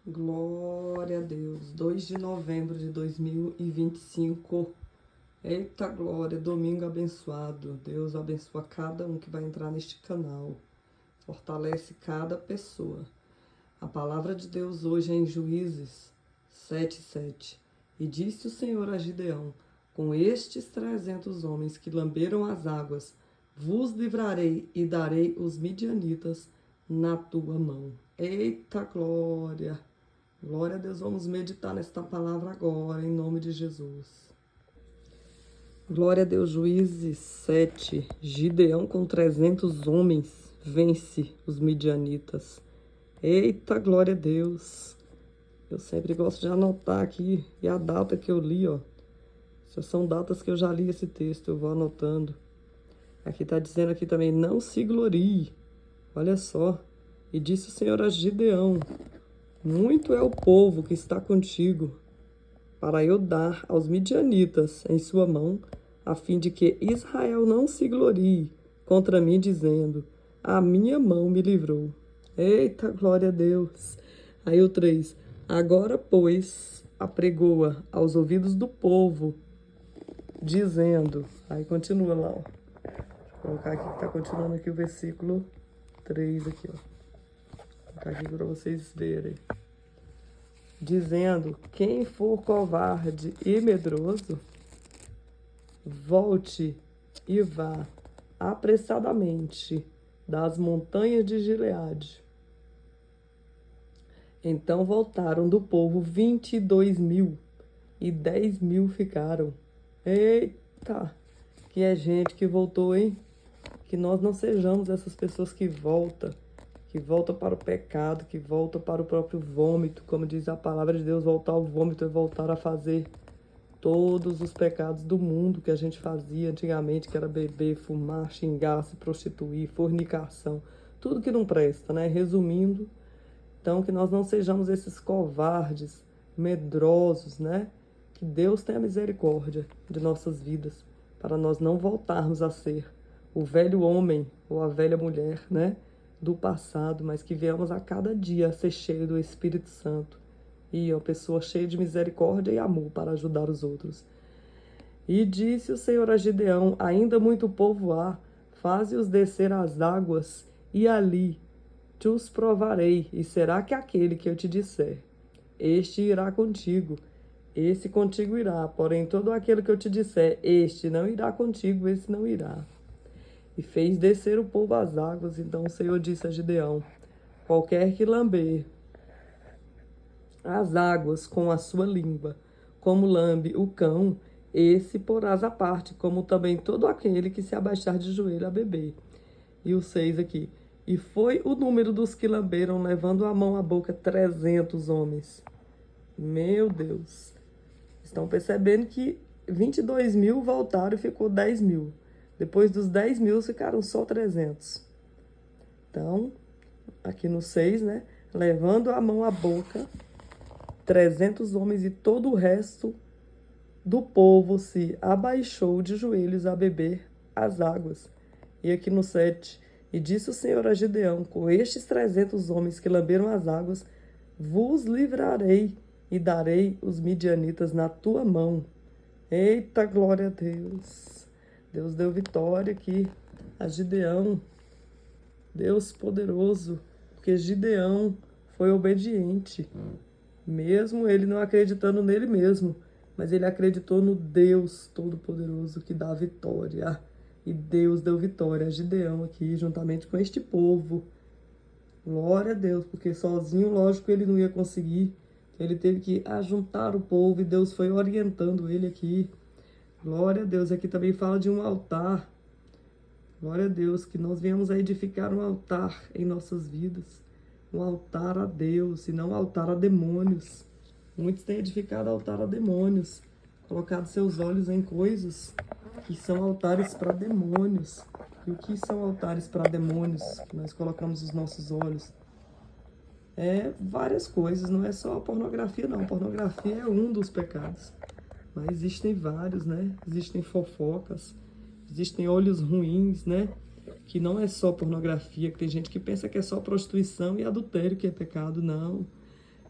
Glória a Deus. 2 de novembro de 2025. Eita glória, domingo abençoado. Deus abençoa cada um que vai entrar neste canal. Fortalece cada pessoa. A palavra de Deus hoje é em Juízes 7:7. E disse o Senhor a Gideão: com estes 300 homens que lamberam as águas, vos livrarei e darei os midianitas na tua mão. Eita glória! Glória a Deus, vamos meditar nesta palavra agora, em nome de Jesus. Glória a Deus, Juízes 7. Gideão com 300 homens vence os midianitas. Eita, glória a Deus. Eu sempre gosto de anotar aqui, e a data que eu li, ó. Essas são datas que eu já li esse texto, eu vou anotando. Aqui está dizendo aqui também, não se glorie. Olha só. E disse o Senhor a Gideão: muito é o povo que está contigo, para eu dar aos midianitas em sua mão, a fim de que Israel não se glorie contra mim, dizendo: a minha mão me livrou. Eita, glória a Deus. Aí o 3. Agora, pois, apregoa aos ouvidos do povo, dizendo... Aí continua lá, ó. Deixa eu colocar aqui que está continuando aqui o versículo 3 aqui, ó. Vou colocar aqui para vocês verem. Dizendo: quem for covarde e medroso, volte e vá apressadamente das montanhas de Gileade. Então voltaram do povo 22.000 e 10.000 ficaram. Eita, que é gente que voltou, hein? Que nós não sejamos essas pessoas que voltam para o pecado, que voltam para o próprio vômito. Como diz a palavra de Deus, voltar ao vômito é voltar a fazer todos os pecados do mundo que a gente fazia antigamente, que era beber, fumar, xingar, se prostituir, fornicação, tudo que não presta, né? Resumindo, então, que nós não sejamos esses covardes, medrosos, né? Que Deus tenha misericórdia de nossas vidas, para nós não voltarmos a ser o velho homem ou a velha mulher, né? Do passado, mas que venhamos a cada dia a ser cheio do Espírito Santo e uma pessoa cheia de misericórdia e amor para ajudar os outros. E disse o Senhor a Gideão: ainda muito povo há, faze-os descer às águas, e ali te os provarei, e será que aquele que eu te disser, este irá contigo, esse contigo irá, porém todo aquele que eu te disser, este não irá contigo, esse não irá. E fez descer o povo às águas. Então o Senhor disse a Gideão: qualquer que lamber as águas com a sua língua, como lambe o cão, esse porás à parte, como também todo aquele que se abaixar de joelho a beber. E o 6 aqui. E foi o número dos que lamberam, levando a mão à boca, 300 homens. Meu Deus. Estão percebendo que 22.000 voltaram e ficou 10.000. Depois dos 10.000 ficaram só 300. Então, aqui no 6, né? Levando a mão à boca, 300 homens, e todo o resto do povo se abaixou de joelhos a beber as águas. E aqui no 7, e disse o Senhor a Gideão: com estes 300 homens que lamberam as águas, vos livrarei e darei os midianitas na tua mão. Eita, glória a Deus! Deus deu vitória aqui a Gideão. Deus poderoso, porque Gideão foi obediente. Mesmo ele não acreditando nele mesmo, mas ele acreditou no Deus Todo-Poderoso que dá vitória. E Deus deu vitória a Gideão aqui, juntamente com este povo. Glória a Deus, porque sozinho, lógico, ele não ia conseguir. Ele teve que ajuntar o povo e Deus foi orientando ele aqui. Glória a Deus. Aqui também fala de um altar. Glória a Deus, que nós venhamos a edificar um altar em nossas vidas. Um altar a Deus e não um altar a demônios. Muitos têm edificado altar a demônios, colocado seus olhos em coisas que são altares para demônios. E o que são altares para demônios que nós colocamos os nossos olhos? É várias coisas, não é só a pornografia, não. A pornografia é um dos pecados. Mas existem vários, né? Existem fofocas, existem olhos ruins, né? Que não é só pornografia, que tem gente que pensa que é só prostituição e adultério que é pecado, não.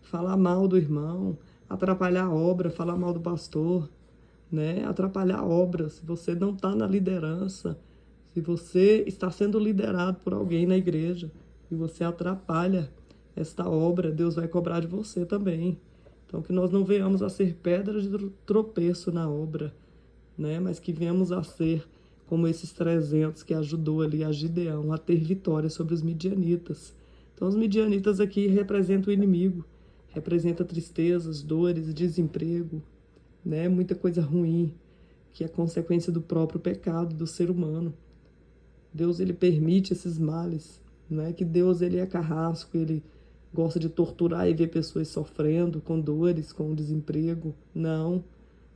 falar mal do irmão, atrapalhar a obra, falar mal do pastor, né? Atrapalhar a obra. Se você não está na liderança, se você está sendo liderado por alguém na igreja e você atrapalha esta obra, Deus vai cobrar de você também. Então, que nós não venhamos a ser pedras de tropeço na obra, né? Mas que venhamos a ser como esses 300 que ajudou ali a Gideão a ter vitória sobre os midianitas. Então, os midianitas aqui representam o inimigo, representa tristezas, dores, desemprego, né? Muita coisa ruim, que é consequência do próprio pecado do ser humano. Deus, ele permite esses males, não é que Deus, ele é carrasco, ele gosta de torturar e ver pessoas sofrendo com dores, com desemprego. Não,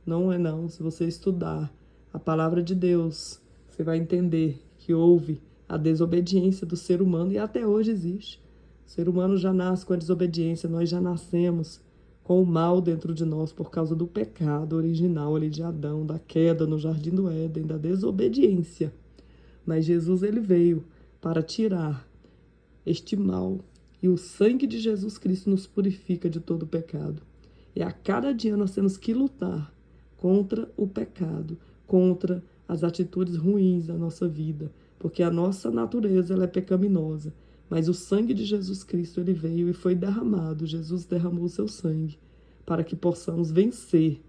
não é não. Se você estudar a palavra de Deus, você vai entender que houve a desobediência do ser humano e até hoje existe. O ser humano já nasce com a desobediência, nós já nascemos com o mal dentro de nós por causa do pecado original ali de Adão, da queda no jardim do Éden, da desobediência. Mas Jesus, ele veio para tirar este mal, e o sangue de Jesus Cristo nos purifica de todo pecado. E a cada dia nós temos que lutar contra o pecado, contra as atitudes ruins da nossa vida, porque a nossa natureza, ela é pecaminosa, mas o sangue de Jesus Cristo, ele veio e foi derramado. Jesus derramou o seu sangue para que possamos vencer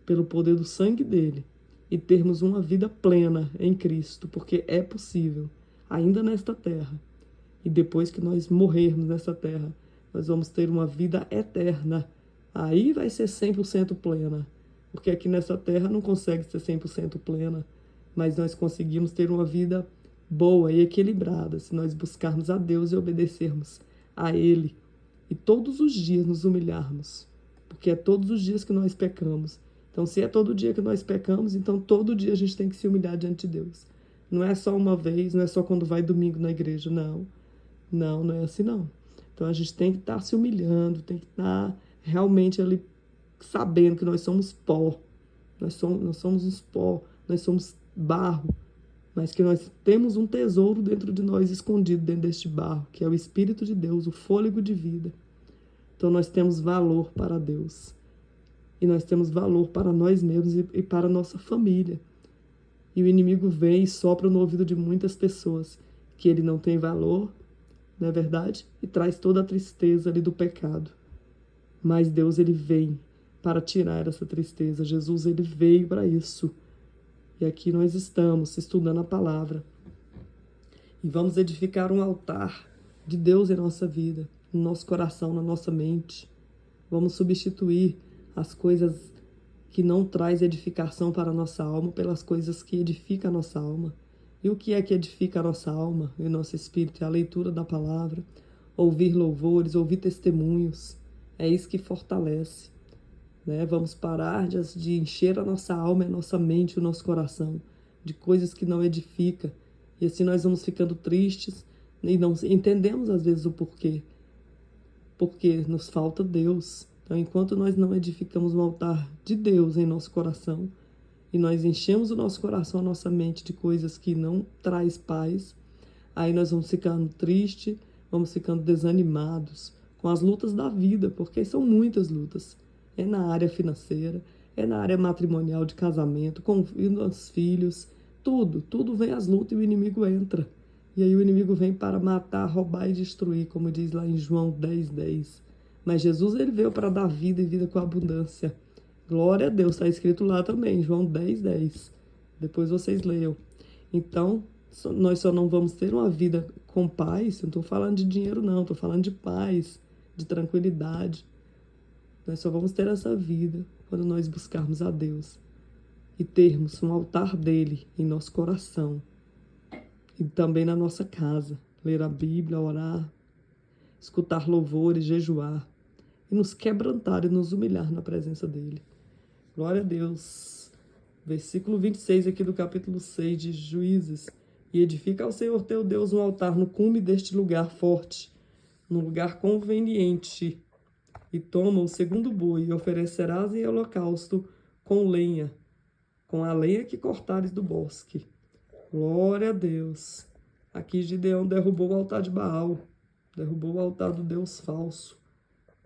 pelo poder do sangue dele e termos uma vida plena em Cristo, porque é possível, ainda nesta terra. E depois que nós morrermos nessa terra, nós vamos ter uma vida eterna. Aí vai ser 100% plena. Porque aqui nessa terra não consegue ser 100% plena. Mas nós conseguimos ter uma vida boa e equilibrada se nós buscarmos a Deus e obedecermos a Ele. E todos os dias nos humilharmos. Porque é todos os dias que nós pecamos. Então, se é todo dia que nós pecamos, então todo dia a gente tem que se humilhar diante de Deus. Não é só uma vez, não é só quando vai domingo na igreja, não. Não, não é assim não. Então a gente tem que estar se humilhando, tem que estar realmente ali sabendo que nós somos pó. Nós somos uns pó, nós somos barro, mas que nós temos um tesouro dentro de nós, escondido dentro deste barro, que é o Espírito de Deus, o fôlego de vida. Então nós temos valor para Deus. E nós temos valor para nós mesmos e para a nossa família. E o inimigo vem e sopra no ouvido de muitas pessoas que ele não tem valor, não é verdade? E traz toda a tristeza ali do pecado. Mas Deus, ele vem para tirar essa tristeza. Jesus, ele veio para isso. E aqui nós estamos estudando a palavra. E vamos edificar um altar de Deus em nossa vida, no nosso coração, na nossa mente. Vamos substituir as coisas que não traz edificação para a nossa alma pelas coisas que edificam a nossa alma. E o que é que edifica a nossa alma e o nosso espírito? É a leitura da palavra, ouvir louvores, ouvir testemunhos. É isso que fortalece, né? Vamos parar de encher a nossa alma, a nossa mente, o nosso coração de coisas que não edificam. E assim nós vamos ficando tristes e não entendemos às vezes o porquê. Porque nos falta Deus. Então, enquanto nós não edificamos um altar de Deus em nosso coração, e nós enchemos o nosso coração, a nossa mente de coisas que não traz paz, aí nós vamos ficando tristes, vamos ficando desanimados com as lutas da vida, porque são muitas lutas. É na área financeira, é na área matrimonial de casamento, com os filhos, tudo vem as lutas e o inimigo entra. E aí o inimigo vem para matar, roubar e destruir, como diz lá em João 10:10. Mas Jesus, ele veio para dar vida e vida com abundância. Glória a Deus, está escrito lá também, João 10:10. Depois vocês leiam. Então, nós só não vamos ter uma vida com paz, não estou falando de dinheiro não, estou falando de paz, de tranquilidade. Nós só vamos ter essa vida quando nós buscarmos a Deus e termos um altar dele em nosso coração e também na nossa casa. Ler a Bíblia, orar, escutar louvores, jejuar e nos quebrantar e nos humilhar na presença dele. Glória a Deus. Versículo 26 aqui do capítulo 6 de Juízes. E edifica ao Senhor teu Deus um altar no cume deste lugar forte, num lugar conveniente. E toma o segundo boi e oferecerás em holocausto com lenha, com a lenha que cortares do bosque. Glória a Deus. Aqui Gideão derrubou o altar de Baal, derrubou o altar do Deus falso.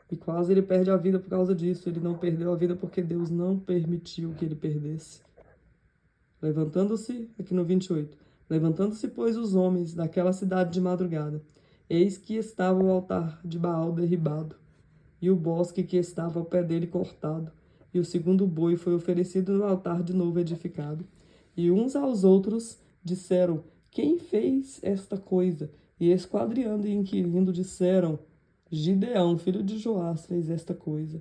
E quase ele perde a vida por causa disso. Ele não perdeu a vida porque Deus não permitiu que ele perdesse. Levantando-se, aqui no 28, levantando-se, pois, os homens daquela cidade de madrugada, eis que estava o altar de Baal derribado, e o bosque que estava ao pé dele cortado, e o segundo boi foi oferecido no altar de novo edificado. E uns aos outros disseram, quem fez esta coisa? E esquadriando e inquirindo disseram, Gideão, filho de Joás, fez esta coisa.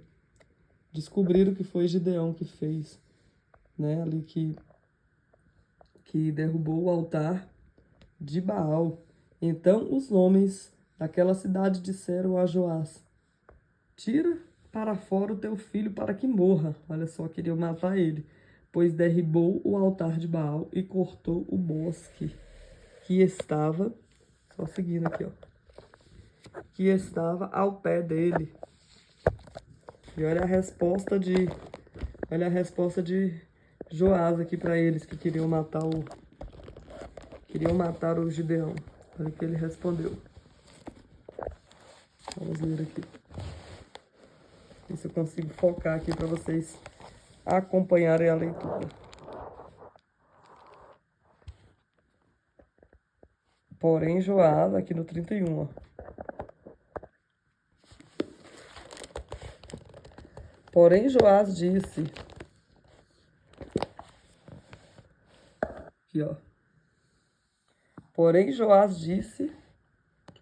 Descobriram que foi Gideão que fez, né? Ali que derrubou o altar de Baal. Então os homens daquela cidade disseram a Joás, tira para fora o teu filho para que morra. Olha só, queriam matar ele, pois derribou o altar de Baal e cortou o bosque que estava, só seguindo aqui, ó, que estava ao pé dele. E olha a resposta de Joás aqui para eles que queriam matar o Gideão. Olha o que ele respondeu. Vamos ler aqui. Ver se eu consigo focar aqui para vocês acompanharem a leitura. Porém, Joás, aqui no 31, ó. Porém, Joás disse, aqui, ó. Porém, Joás disse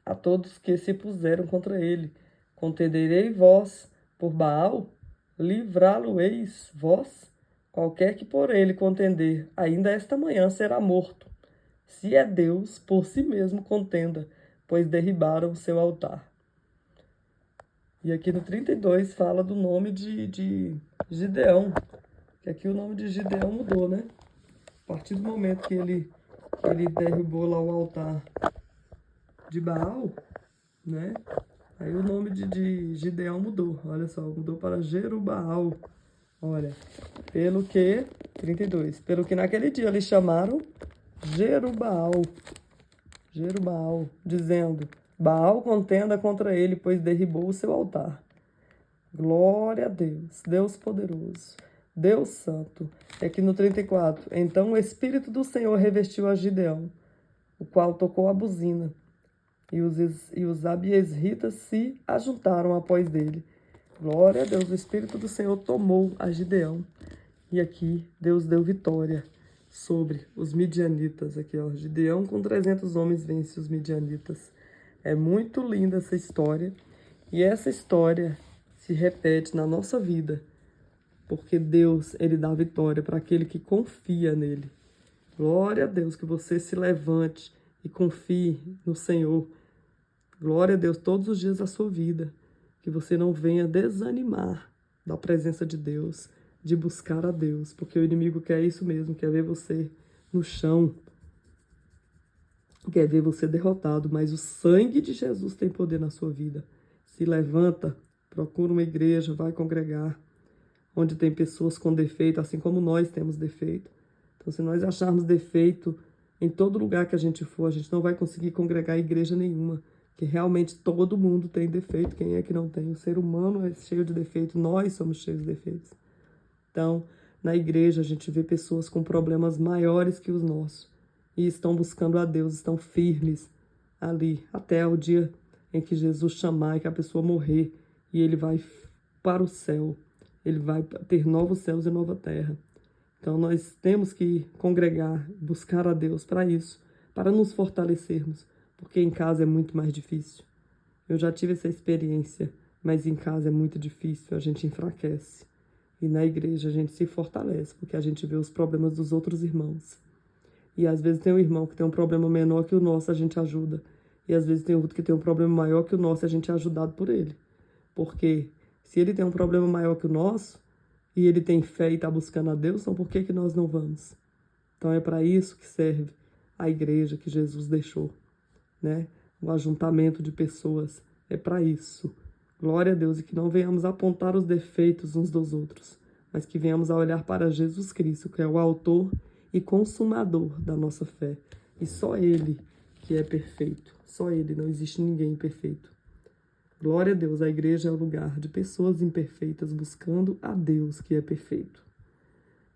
a todos que se puseram contra ele, contenderei vós por Baal, livrá-lo-eis vós, qualquer que por ele contender, ainda esta manhã será morto. Se é Deus, por si mesmo contenda, pois derribaram o seu altar. E aqui no 32 fala do nome de Gideão, que aqui o nome de Gideão mudou, né? A partir do momento que ele derrubou lá o altar de Baal, né? Aí o nome de Gideão mudou, olha só, mudou para Jerubaal. Olha, pelo que, 32, pelo que naquele dia eles chamaram Jerubaal, dizendo, Baal contenda contra ele, pois derribou o seu altar. Glória a Deus, Deus poderoso, Deus santo. E aqui no 34, então o Espírito do Senhor revestiu a Gideão, o qual tocou a buzina, e os abiesritas se ajuntaram após dele. Glória a Deus, o Espírito do Senhor tomou a Gideão. E aqui Deus deu vitória sobre os midianitas. Aqui, ó, Gideão com 300 homens vence os midianitas. É muito linda essa história. E essa história se repete na nossa vida. Porque Deus, ele dá vitória para aquele que confia nele. Glória a Deus, que você se levante e confie no Senhor. Glória a Deus todos os dias da sua vida. Que você não venha desanimar da presença de Deus, de buscar a Deus, porque o inimigo quer isso mesmo, quer ver você no chão, quer ver você derrotado, mas o sangue de Jesus tem poder na sua vida. Se levanta, procura uma igreja, vai congregar, onde tem pessoas com defeito, assim como nós temos defeito. Então, se nós acharmos defeito em todo lugar que a gente for, a gente não vai conseguir congregar em igreja nenhuma, que realmente todo mundo tem defeito. Quem é que não tem? O ser humano é cheio de defeito, nós somos cheios de defeitos. Então, na igreja a gente vê pessoas com problemas maiores que os nossos e estão buscando a Deus, estão firmes ali, até o dia em que Jesus chamar e que a pessoa morrer e ele vai para o céu, ele vai ter novos céus e nova terra. Então, nós temos que congregar, buscar a Deus para isso, para nos fortalecermos, porque em casa é muito mais difícil. Eu já tive essa experiência, mas em casa é muito difícil, a gente enfraquece. E na igreja a gente se fortalece, porque a gente vê os problemas dos outros irmãos. E às vezes tem um irmão que tem um problema menor que o nosso, a gente ajuda. E às vezes tem outro que tem um problema maior que o nosso, a gente é ajudado por ele. Porque se ele tem um problema maior que o nosso, e ele tem fé e está buscando a Deus, então por que nós não vamos? Então é para isso que serve a igreja que Jesus deixou, né? O ajuntamento de pessoas é para isso. Glória a Deus, e que não venhamos apontar os defeitos uns dos outros, mas que venhamos a olhar para Jesus Cristo, que é o autor e consumador da nossa fé. E só Ele que é perfeito. Só Ele, não existe ninguém perfeito. Glória a Deus, a igreja é o lugar de pessoas imperfeitas buscando a Deus que é perfeito.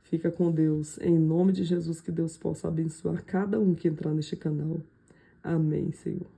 Fica com Deus, em nome de Jesus, que Deus possa abençoar cada um que entrar neste canal. Amém, Senhor.